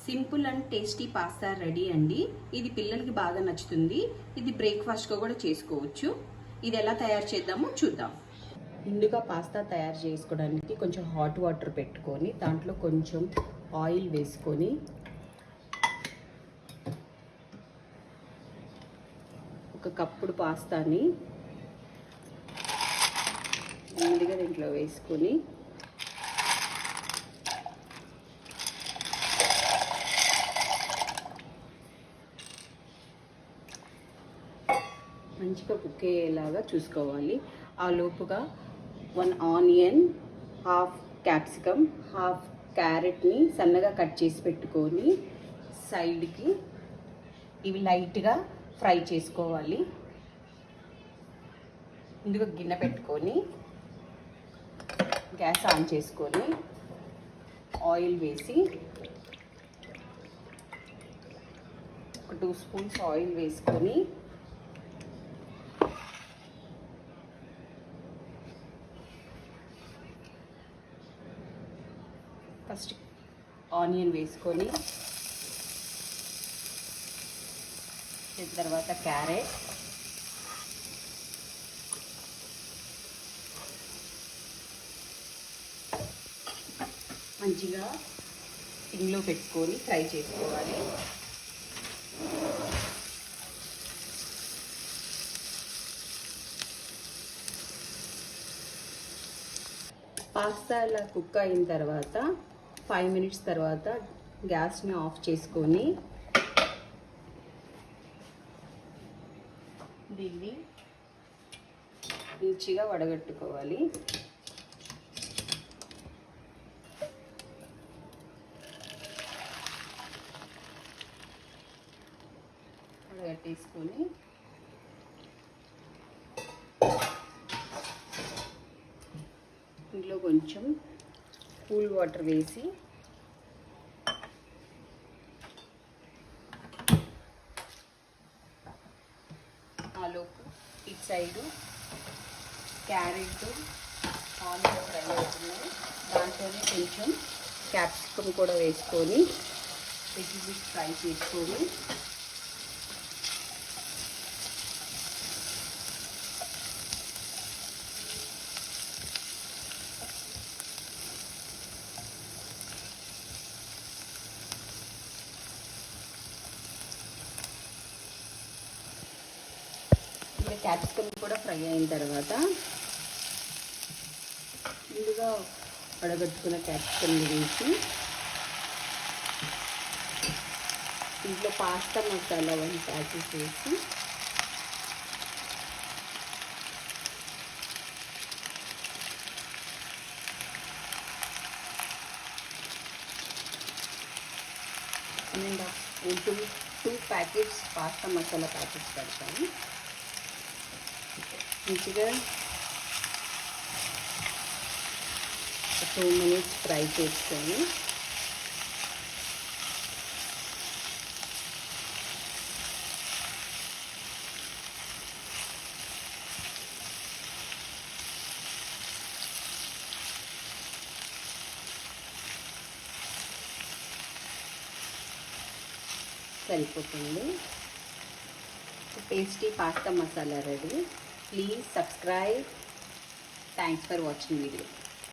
Simple and tasty pasta ready అండి. ఇది పిల్లలకి బాగా నచ్చుతుంది. ఇది బ్రేక్ఫాస్ట్గా కూడా చేసుకోవచ్చు. ఇది ఎలా తయారు చేద్దామో చూద్దాం. ముందుగా పాస్తా తయారు చేసుకోవడానికి కొంచెం హాట్ వాటర్ పెట్టుకొని దాంట్లో కొంచెం ఆయిల్ వేసుకొని ఒక కప్పుడు పాస్తాని నెమ్మదిగా దీంట్లో వేసుకొని మంచిగా కుక్ అయ్యేలాగా చూసుకోవాలి. ఆ లోపుగా 1 ఆనియన్, హాఫ్ క్యాప్సికమ్, హాఫ్ క్యారెట్ని సన్నగా కట్ చేసి పెట్టుకొని సైడ్కి ఇవి లైట్గా ఫ్రై చేసుకోవాలి. ముందుగా గిన్నె పెట్టుకొని గ్యాస్ ఆన్ చేసుకొని ఆయిల్ వేసి ఒక 2 స్పూన్స్ ఆయిల్ వేసుకొని ఫస్ట్ ఆనియన్ వేసుకొని తర్వాత క్యారెట్, మంచిగా సిమ్లో పెట్టుకొని ఫ్రై చేసుకోవాలి. పాస్తా ఇలా కుక్ అయిన తర్వాత 5 మినిట్స్ తర్వాత గ్యాస్ని ఆఫ్ చేసుకొని దీన్ని మంచిగా వడగట్టుకోవాలి. వడగట్టేసుకొని ఇందులో కొంచెం కూల్ వాటర్ వేసి ఆలోపు ఇటు సైడు క్యారెట్, ఆనియన్ ఫ్రై అవుతున్నాయి. దాంట్లోనే కొంచెం క్యాప్సికమ్ కూడా వేసుకొని బిట్ ఫ్రై చేసుకొని క్యాప్సికమ్ కూడా ఫ్రై అయిన తర్వాత ముందుగా వడగట్టుకున్న క్యాప్సికమ్ వేసి ఇంట్లో పాస్తా మసాలా 1 ప్యాకెట్ వేసి and 2 packets pasta masala packets పెడతాను. మంచిగా 2 మినిట్స్ ఫ్రై చేసుకొని సరిపోతుంది. Tasty pasta masala ready. Please subscribe. Thanks for watching video.